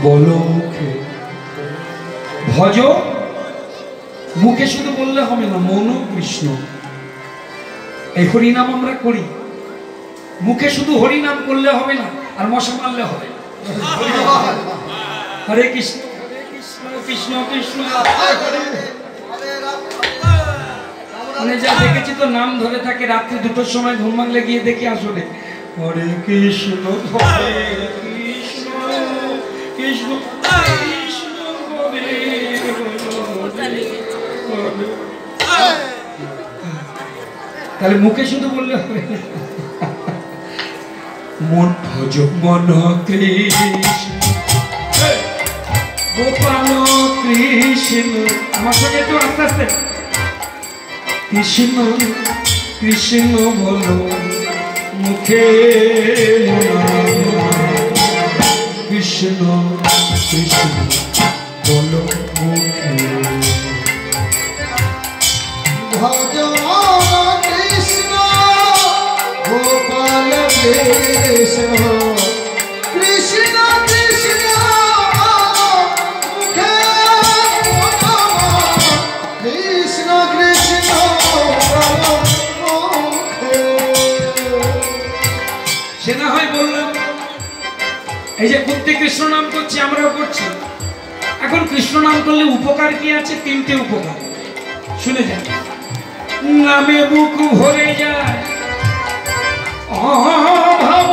বলো মুখে ভজ, মুখে শুধু বললে হবে না, মন কৃষ্ণ। এই হরিনাম আমরা করি, মুখে শুধু হরিনাম করলে হবে না, আর মশা মারলে হবে। হরে কৃষ্ণ কৃষ্ণ কৃষ্ণ। মানে যা দেখেছি তো নাম ধরে থাকে, রাত্রি 2টোর সময় ঘুম ভাঙলে গিয়ে দেখি আসলে হরে কৃষ্ণ হরে কৃষ্ণ কৃষ্ণ কৃষ্ণ হরে হরে। তাহলে মুখে শুধু বললে হবে না, মন ভজ মন কৃষ্ণ গোপাল কৃষ্ণ। আমার সঙ্গে একটু আস্তে আস্তে, কৃষ্ণ কৃষ্ণ বলো মুখে, কৃষ্ণ কৃষ্ণ বলো মুখে। ভজ কৃষ্ণ গোপাল কৃষ্ণ, কৃষ্ণ কৃষ্ণ মুখে, কৃষ্ণ কৃষ্ণ মুখে। সে না হয় বললাম, এই যে কুত্তে কৃষ্ণ নাম করছি, আমরাও করছি। এখন কৃষ্ণ নাম করলে উপকার কি আছে? 3টে উপকার শুনে যান। নামে বুক ভরে যায় অভাব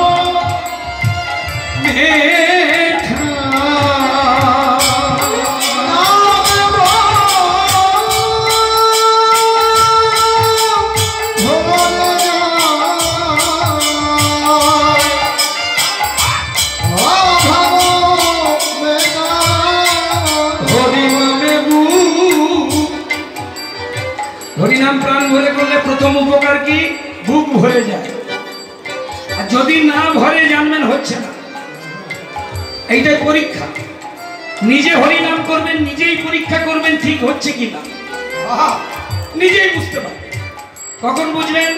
মেঠা, হরিনাম প্রাণ ভরে করলে প্রথম উপকার কি? বুক ভরে যায়। আর যদি না ভরে জানবেন হচ্ছে না, এইটাই পরীক্ষা। নিজে হরিনাম করবেন, নিজেই পরীক্ষা করবেন ঠিক হচ্ছে কিনা, নিজেই বুঝতে পারবেন। কখন বুঝবেন?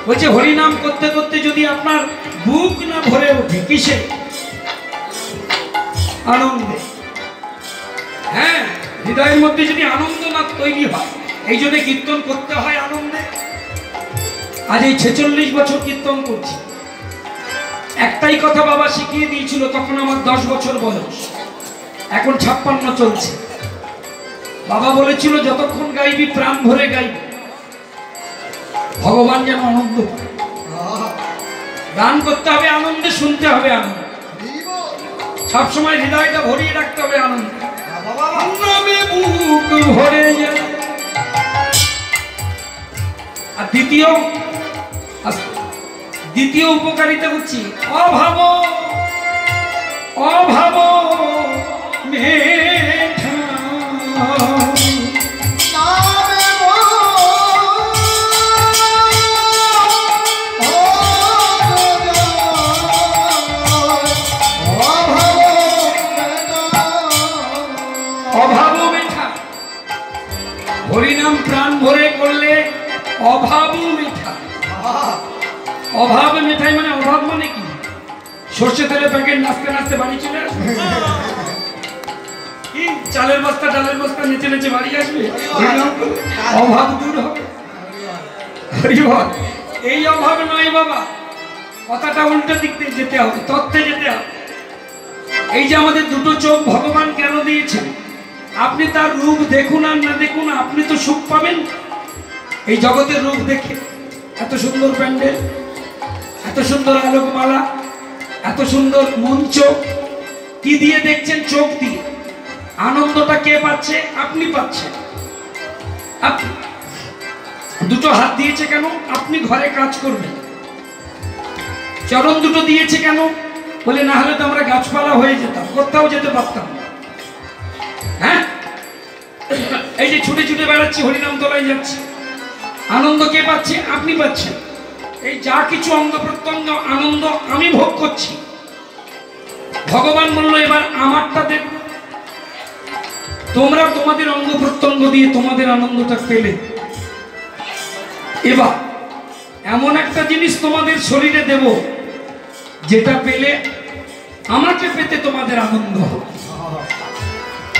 বলছে হরিনাম করতে করতে যদি আপনার বুক না ভরে ওঠে, কিসে? আনন্দে। হ্যাঁ, হৃদয়ের মধ্যে যদি আনন্দ না তৈরি হয়, এই জন্য কীর্তন করতে হয় আনন্দে। আজ এই 46 বছর কীর্তন করছি। একটাই কথা বাবা শিখিয়ে দিয়েছিল, তখন আমার 10 বছর বয়স, এখন 56 চলছে। বাবা বলেছিল যতক্ষণ গাইবি প্রাণ ভরে গাইবি, ভগবান যেন আনন্দ পায়। গান করতে হবে আনন্দে, শুনতে হবে আনন্দ, সবসময় হৃদয়টা ভরিয়ে রাখতে হবে আনন্দ। নামে বুক ভরে যায়। আর দ্বিতীয় উপকারিতা হচ্ছে অভাব অভাব মেঠা, অভাব মেঠা। হরিনাম প্রাণ ভরে করলে অভাব মেঠা। অভাব মেঠাই মানে, অভাব মানে কি? সর্ষে তেলের প্যাকেট নাচতে নাচতে বাড়ি চলে আসবে, কি চালের বস্তা ডালের বস্তা নেচে নেচে বাড়ি আসবে, অভাব দূর হবে। এই অভাব নয় বাবা, কথাটা উল্টো দিক দিয়ে যেতে হবে, তথ্যে যেতে হবে। এই যে আমাদের দুটো চোখ ভগবান কেন দিয়েছেন? আপনি তার রূপ দেখুন আর না দেখুন, আপনি তো সুখ পাবেন এই জগতের রূপ দেখে। এত সুন্দর প্যান্ডেল, এত সুন্দর আলোকমালা, এত সুন্দর মঞ্চ, কি দিয়ে দেখছেন? চোখ দিয়ে। আনন্দটা কে পাচ্ছে? আপনি পাচ্ছেন। দুটো হাত দিয়েছে কেন? আপনি ঘরে কাজ করবেন। চরণ দুটো দিয়েছে কেন? বলে না হলে তো আমরা গাছপালা হয়ে যেতাম, কোথাও যেতে পারতাম। হ্যাঁ, এই যে ছুটে ছুটে বেড়াচ্ছি, হরিনাম তলায় যাচ্ছি, আনন্দ কে পাচ্ছে? আপনি পাচ্ছেন। এই যা কিছু অঙ্গ প্রত্যঙ্গ আনন্দ আমি ভোগ করছি। ভগবান বলল এবার আমারটা দেখো। তোমরা তোমাদের অঙ্গ প্রত্যঙ্গ দিয়ে তোমাদের আনন্দটা পেলে, এবার এমন একটা জিনিস তোমাদের শরীরে দেব যেটা পেলে আমাকে পেতে তোমাদের আনন্দ হবে।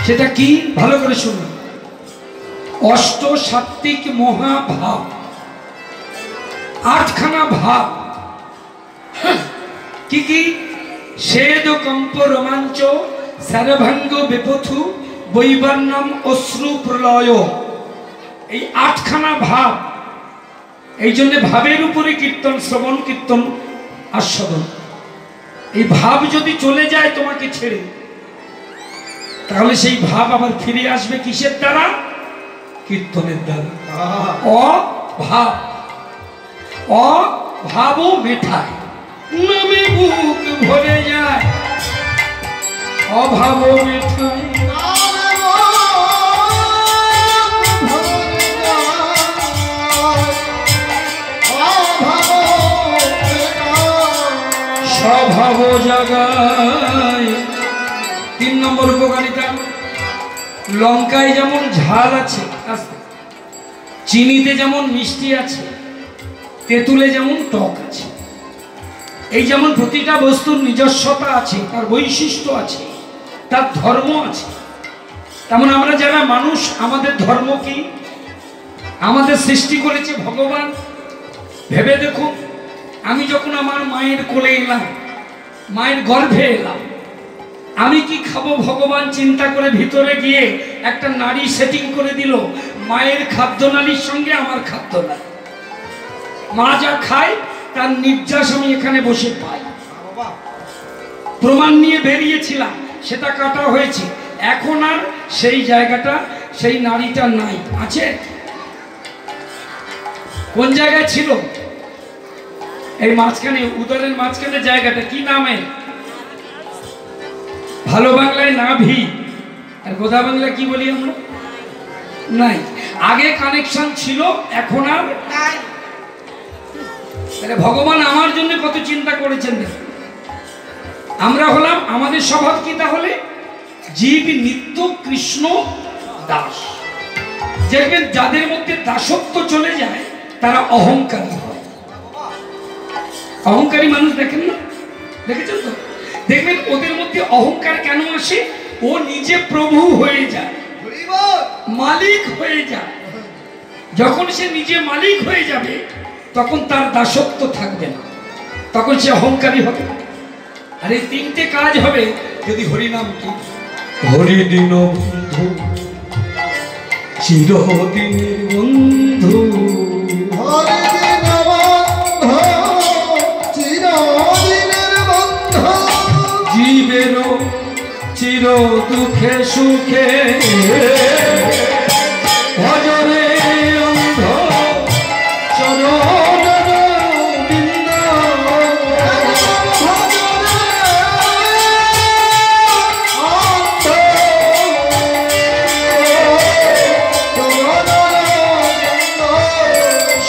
সেটা কি? ভালো করে শুনুন। অষ্ট সাত্ত্বিক মহাভাব, 8খানা ভাব। কি কি? শেদ কম্প রোমাঞ্চ সারভাঙ্গ বিপথু বৈবর্ণম অশ্রু প্রলয়। এই 8খানা ভাব। এই জন্য ভাবের উপরে কীর্তন, শ্রবণ কীর্তন, আস্বাদন। এই ভাব যদি চলে যায় তোমাকে ছেড়ে, তাহলে সেই ভাব আবার ফিরে আসবে কিসের দ্বারা? কীর্তনের দ্বারা। অভাব, অভাবও মেটায়, নামে বুক ভরে যায়, অভাবও মেটায়। স্বভাব জাগায়। 3 নম্বর উপকারিতা। লঙ্কায় যেমন ঝাল আছে, চিনিতে যেমন মিষ্টি আছে, তেঁতুলে যেমন টক আছে। এই যেমন প্রতিটা বস্তুর নিজস্বতা আছে, তার বৈশিষ্ট্য আছে, তার ধর্ম আছে, তেমন আমরা যারা মানুষ, আমাদের ধর্ম কি? আমাদের সৃষ্টি করেছে ভগবান। ভেবে দেখো, আমি যখন আমার মায়ের কোলে এলাম, মায়ের গর্ভে এলাম, আমি কি খাবো ভগবান চিন্তা করে ভিতরে গিয়ে একটা নাড়ি সেটিং করে দিল, মায়ের খাদ্যনালীর সঙ্গে আমার খাদ্যনালী। মা যা খায় তার নির্যাস আমি এখানে বসে পাই। প্রমাণ নিয়ে বেরিয়েছিলাম, সেটা কাটা হয়েছে, এখন আর সেই জায়গাটা, সেই নাড়িটা নাই। আছে? কোন জায়গায় ছিল? এই মাঝখানে, উদরের মাঝখানে জায়গাটা কি নামে? ভালো বাংলায় নাভি, আর গোদা বাংলায় কি বলি আমরা? নাই। আগে কানেকশন ছিল, এখন আর নাই। তাহলে ভগবান আমার জন্য কত চিন্তা করেছেন। আমরা হলাম, আমাদের স্বভাব কি তাহলে? জীব নিত্য কৃষ্ণ দাস। দেখবেন যাদের মধ্যে দাসত্ব চলে যায় তারা অহংকারী হয়। অহংকারী মানুষ দেখেন না? দেখেছেন তো? দেখবেন ওদের মধ্যে অহংকার কেন আসে? ও নিজে প্রভু হয়ে যায়, মালিক হয়ে যায়। যখন সে নিজে মালিক হয়ে যাবে তখন তার দাসত্ব থাকবে না, তখন সে অহংকারী হবে। আর এই 3টে কাজ হবে যদি হরিনাম কি? হরিদিন বন্ধু, চিরদিনের বন্ধু, হরিদিন বন্ধু, চিরদিনের বন্ধু, জীবের চির দুঃখে সুখে ভজরে অন্ধ চরণ বিন্দ,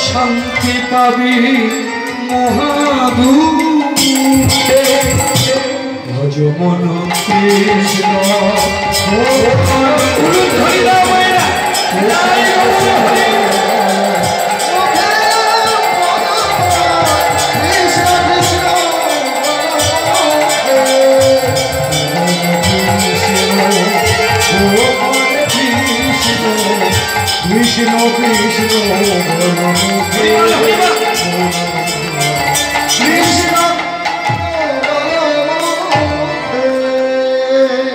শান্তি পাবি মহাদুঃখে, ভজ মন কৃষ্ণ। কৃষ্ণ কৃষ্ণ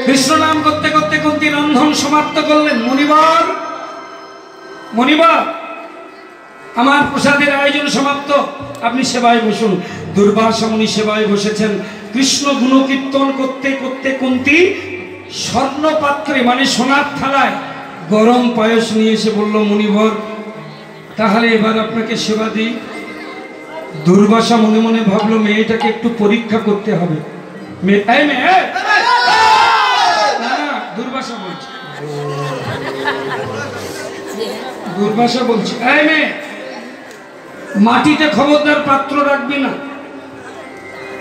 কৃষ্ণ নাম করতে করতে কুন্তী রন্ধন সমাপ্ত করলেন। মুনিবার, মুনিবার, আমার প্রসাদের আয়োজন সমাপ্ত, আপনি সেবায় বসুন। দুর্বাসা মুনি সেবায় বসেছেন। কৃষ্ণ গুণকীর্তন করতে করতে কুন্তী স্বর্ণ পাত্রে, মানে সোনার থালায় গরম পায়েস নিয়ে এসে বলল, মুনিবর তাহলে এবার আপনাকে সেবা দিই। দুর্বাসা মনে মনে ভাবলো, মেয়েটাকে একটু পরীক্ষা করতে হবে। দুর্বাসা বলছে, দুর্বাসা বলছে, এই মেয়ে, মাটিতে খবরদার পাত্র রাখবি না।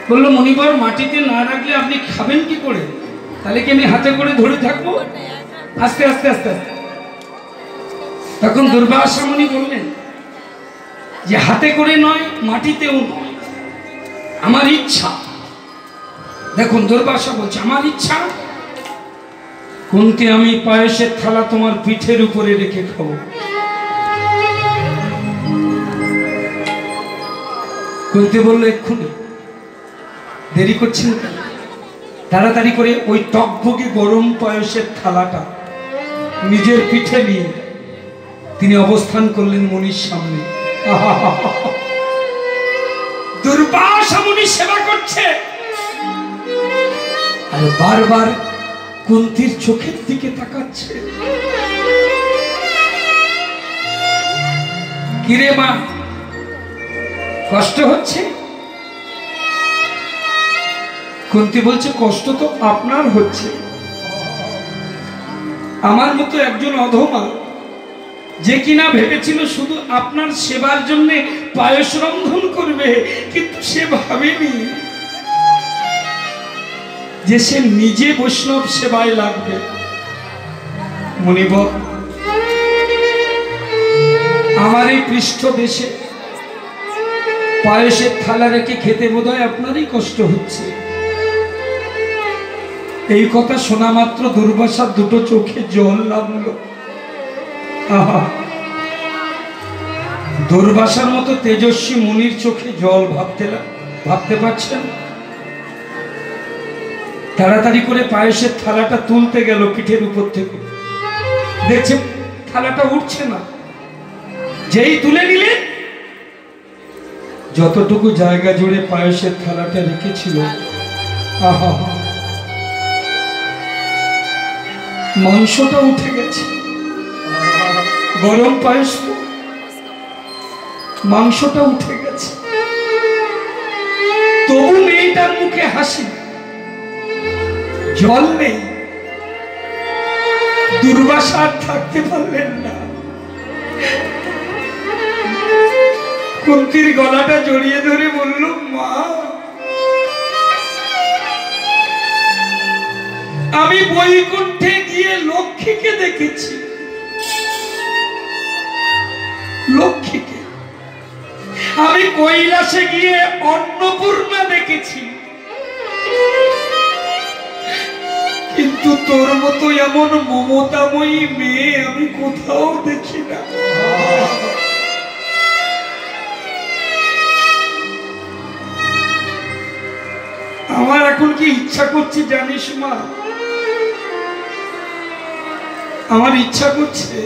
বললো, মনিবর মাটিতে না রাখলে আপনি খাবেন কি করে? তাহলে কি আমি হাতে করে ধরে থাকবো? আস্তে আস্তে আস্তে আস্তে। তখন দুর্বাসা মুনি বললেন যে হাতে করে নয়, মাটিতেও নয়, আমার ইচ্ছা দেখুন দুর্বাসা বলছে আমার ইচ্ছা কুন্তি আমি পায়েসের থালা তোমার পিঠের উপরে রেখে খাবো। কুন্তি বললো এক্ষুনি, দেরি করছেন কেন? তাড়াতাড়ি করে ওই টকবগে গরম পায়েসের থালাটা নিজের পিঠে নিয়ে তিনি অবস্থান করলেন মুনির সামনে। দুর্বাসা মুনি সেবা করছে আর বারবার কুন্তির চোখের দিকে তাকাচ্ছে। কিরে মা, কষ্ট হচ্ছে? কুন্তি বলছে কষ্ট তো আপনার হচ্ছে। আমার মতো একজন অধমা যে কিনা ভেবেছিল শুধু আপনার সেবার জন্য পায়েস রন্ধন করবে, কিন্তু সে ভাবেনি যে সে নিজে বৈষ্ণব সেবায় লাগবে। মুনিবর, আমার এই পৃষ্ঠ দেশে পায়েসের থালা রেখে খেতে বোধহয় আপনারই কষ্ট হচ্ছে। এই কথা শোনা মাত্র দুর্বাসার দুটো চোখে জল নামলো। দুর্বাসার মতো তেজস্বী মুনির চোখে জল ভাবতে পারছেন? তাড়াতাড়ি করে পায়েসের থালাটা তুলতে গেল পিঠের উপর থেকে, দেখছে থালাটা উঠছে না। যেই তুলে নিলে যতটুকু জায়গা জুড়ে পায়েসের থালাটা রেখেছিল, আহা, মাংসটা উঠে গেছে। গরম পায়েস, মাংসটা উঠে গেছে। তবু মেয়েটার মুখে হাসি, জল নেই। দুর্বাসা থাকতে পারলেন না, কুন্তির গলাটা জড়িয়ে ধরে বলল, মা, আমি বৈকুণ্ঠে গিয়ে লক্ষ্মীকে দেখেছি। লক্ষ্মীকে আমি কৈলাসে গিয়ে অন্নপূর্ণা দেখেছি, কিন্তু তোর মতো এমন মমতাময়ী মেয়ে আমি কোথাও দেখি না। আমার এখন কি ইচ্ছা করছে জানিস মা? আমার ইচ্ছা করছে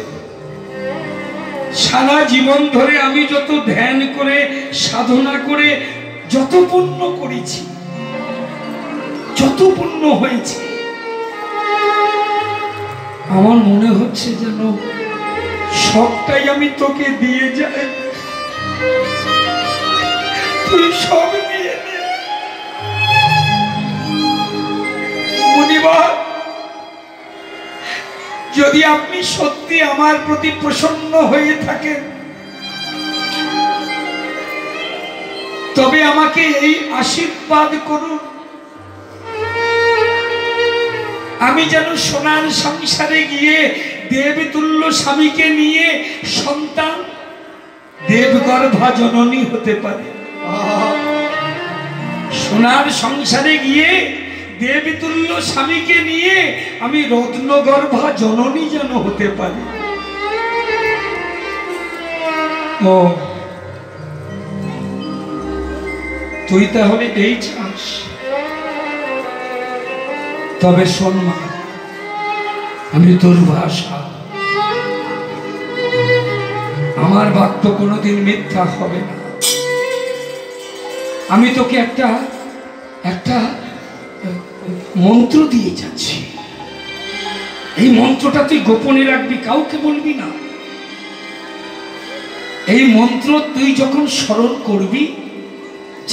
সারা জীবন ধরে আমি যত ধ্যান করে সাধনা করে যত পুণ্য করেছি, যত পুণ্য হয়েছে, আমার মনে হচ্ছে যেন সবটাই আমি তোকে দিয়ে যাই, তুই সব নিয়ে নে। মুনিবার, যদি আপনি সত্যি আমার প্রতি প্রসন্ন হয়ে থাকেন, তবে আমাকে এই আশীর্বাদ করুন, আমি যেন সোনার সংসারে গিয়ে দেবতুল্য স্বামীকে নিয়ে সন্তান দেবগর্ভা জননী হতে পারে। সোনার সংসারে গিয়ে দেবতুল্য স্বামীকে নিয়ে আমি রত্নগর্ভা জননী যেন হতে পারি। ও, তুই তাহলে এই চাস? তবে শোন মা, আমি দুর্বাসা, আমার বাক্য কোনোদিন মিথ্যা হবে না। আমি তোকে একটা মন্ত্র দিয়ে যাচ্ছি, এই মন্ত্রটা তুই গোপনে রাখবি, কাউকে বলবি না। এই মন্ত্র তুই যখন স্মরণ করবি,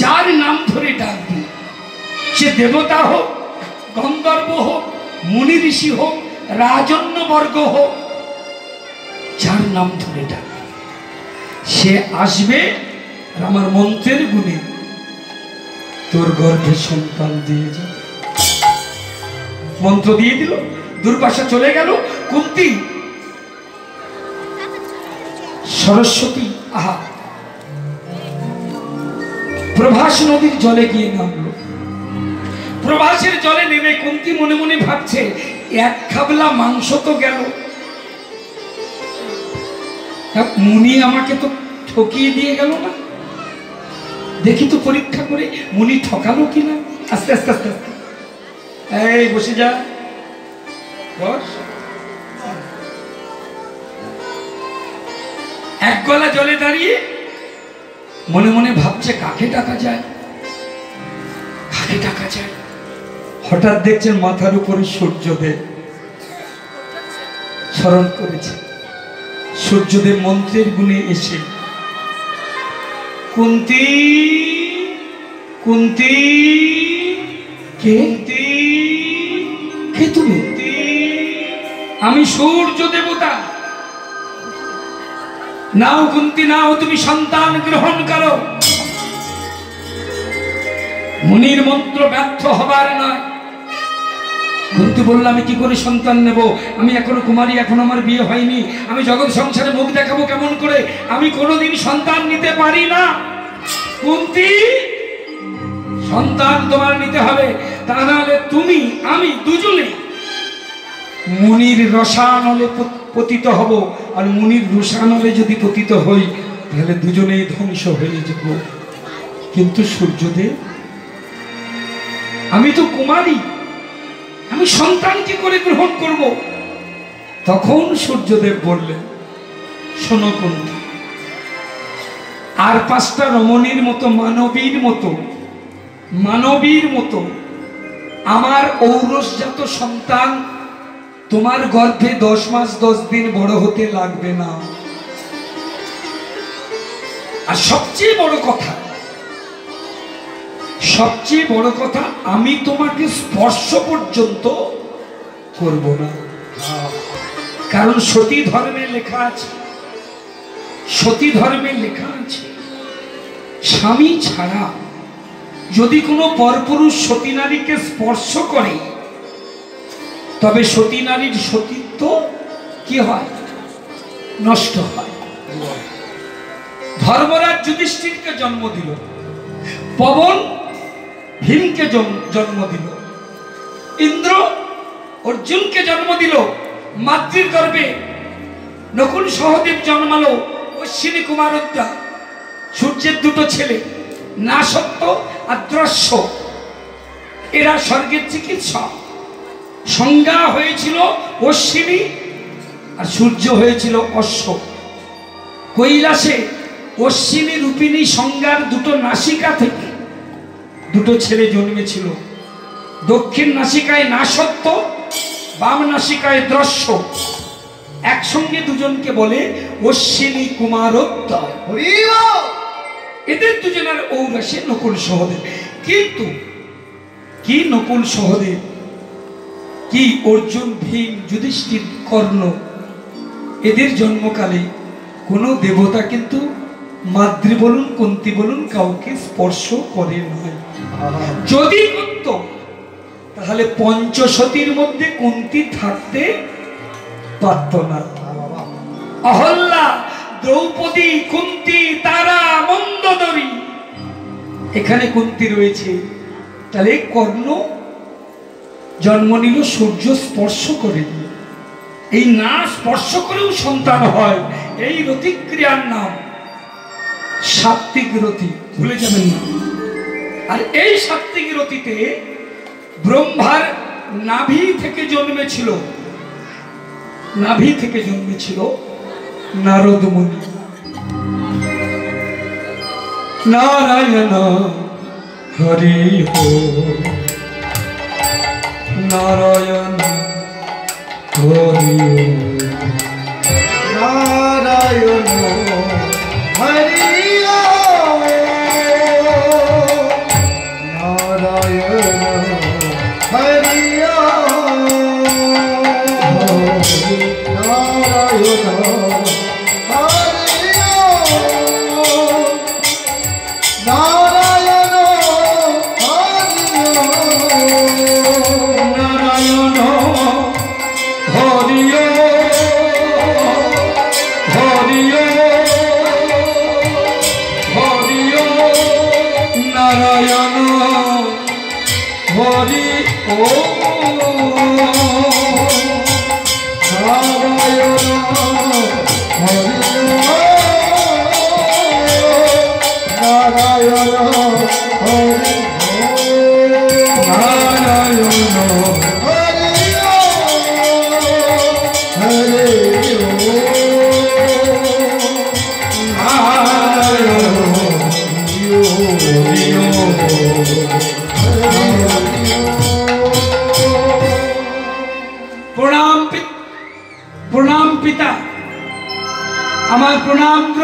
যার নাম ধরে ডাকবি, সে দেবতা হোক, গন্ধর্ব হোক, মুনি ঋষি হোক, রাজন্য বর্গ হোক, যার নাম ধরে ডাকবি সে আসবে আর আমার মন্ত্রের গুণে তোর গর্ভে সন্তান দিয়ে যাবে। মন্ত্র দিয়ে দিল, দুর্বাসা চলে গেল। কুন্তি, সরস্বতী, আহা, প্রভাস নদীর জলে গিয়ে নামলো। প্রভাসের জলে নেমে কুন্তী মনে মনে ভাবছে, এক খাবলা মাংস তো গেল। মুনি আমাকে তো ঠকিয়ে দিয়ে গেল না, দেখি তো পরীক্ষা করে মুনি ঠকালো কিনা। আস্তে আস্তে আস্তে আস্তে, এই বসে যা, বস। এক গলা জলে দাঁড়িয়ে মনে মনে ভাবছে কাকে ডাকা যায়, কাকে ডাকা যায়। হঠাৎ দেখছেন মাথার উপরে সূর্যদেব স্মরণ করেছে। সূর্যদেব মন্ত্রের গুণে এসে, কুন্তী কুন্তী, কে কে তুমি? আমি সূর্য দেবতা। নাও কুন্তী নাও, তুমি সন্তান গ্রহণ করো। মুনির মন্ত্র ব্যর্থ হবার নয়। কুন্তী বলল, আমি কি করে সন্তান নেব? আমি এখনো কুমারী, এখন আমার বিয়ে হয়নি, আমি জগৎ সংসারে মুখ দেখাবো কেমন করে? আমি কোনোদিন সন্তান নিতে পারি না। কুন্তী, সন্তান তোমার নিতে হবে, তা নাহলে তুমি আমি দুজনে মুনির রসানলে পতিত হব। আর মুনির রসানলে যদি পতিত হই তাহলে দুজনেই ধ্বংস হয়ে যাব। কিন্তু সূর্যদেব, আমি তো কুমারী, আমি সন্তান কি করে গ্রহণ করব? তখন সূর্যদেব বললেন, শোনো কুন্তী, আর 5টা রমণীর মতো মানবীর মতো আমার ঔরসজাত সন্তান তোমার গর্ভে 10 মাস 10 দিন বড় হতে লাগবে না। আর সবচেয়ে বড় কথা, আমি তোমাকে স্পর্শ পর্যন্ত করব না। কারণ সতী ধর্মে লেখা আছে, স্বামী ছাড়া যদি কোনো পরপুরুষ সতী নারীকে স্পর্শ করে তবে সতী নারীর সতীত্ব কি হয়? নষ্ট হয়। ধর্মরাজ যুধিষ্ঠিরকে জন্ম দিল, পবন ভীমকে জন্ম দিল, ইন্দ্র অর্জুনকে জন্ম দিল, মাতৃর গর্ভে নকুল সহদেব জন্মালো, অশ্বিনী কুমারোদ্দা, সূর্যের 2টো ছেলে, নাসত্য আর দ্রশ্য। এরা স্বর্গের চিকিৎসক। সংজ্ঞা হয়েছিল অশ্বিনী আর সূর্য হয়েছিল অশ্ব। কৈলাসে অশ্বিনী রূপিণী সংজ্ঞার 2টো নাসিকা থেকে 2টো ছেলে জন্মেছিল। দক্ষিণ নাসিকায় নাসত্য, বাম নাসিকায় দ্রশ্য। একসঙ্গে দুজনকে বলে অশ্বিনী কুমারোদ্দয়। এদের দুজনের ঔরসে নকুল সহদেব। কিন্তু কি নকুল সহদেব, কি অর্জুন, ভীম, যুধিষ্ঠির, কর্ণ, এদের জন্মকালে কোনো দেবতা কিন্তু মাদ্রি বলুন কুন্তী বলুন কাউকে স্পর্শ করে নয়। যদি করত তাহলে পঞ্চসতীর মধ্যে কুন্তী থাকতে পারত না। অহল্যা, দ্রৌপদী, কুন্তী, তারা, মন্দোদরী, এখানে কুন্তী রয়েছে। তাহলে কর্ণ জন্ম নিল সূর্য স্পর্শ করে দিয়ে। এই না স্পর্শ করেও সন্তান হয়, এই রতিক্রিয়ার নাম সাত্ত্বিক রতি, ভুলে যাবেন না। আর এই সাত্ত্বিক রতিতে ব্রহ্মার নাভি থেকে জন্মেছিল নারদ মুনি। নারায়ণ হরি হো, নারায়ণ হরি নারায়ণ হরি নারায়ণ হরি হরি प्रणाम पिता, আমার প্রণাম।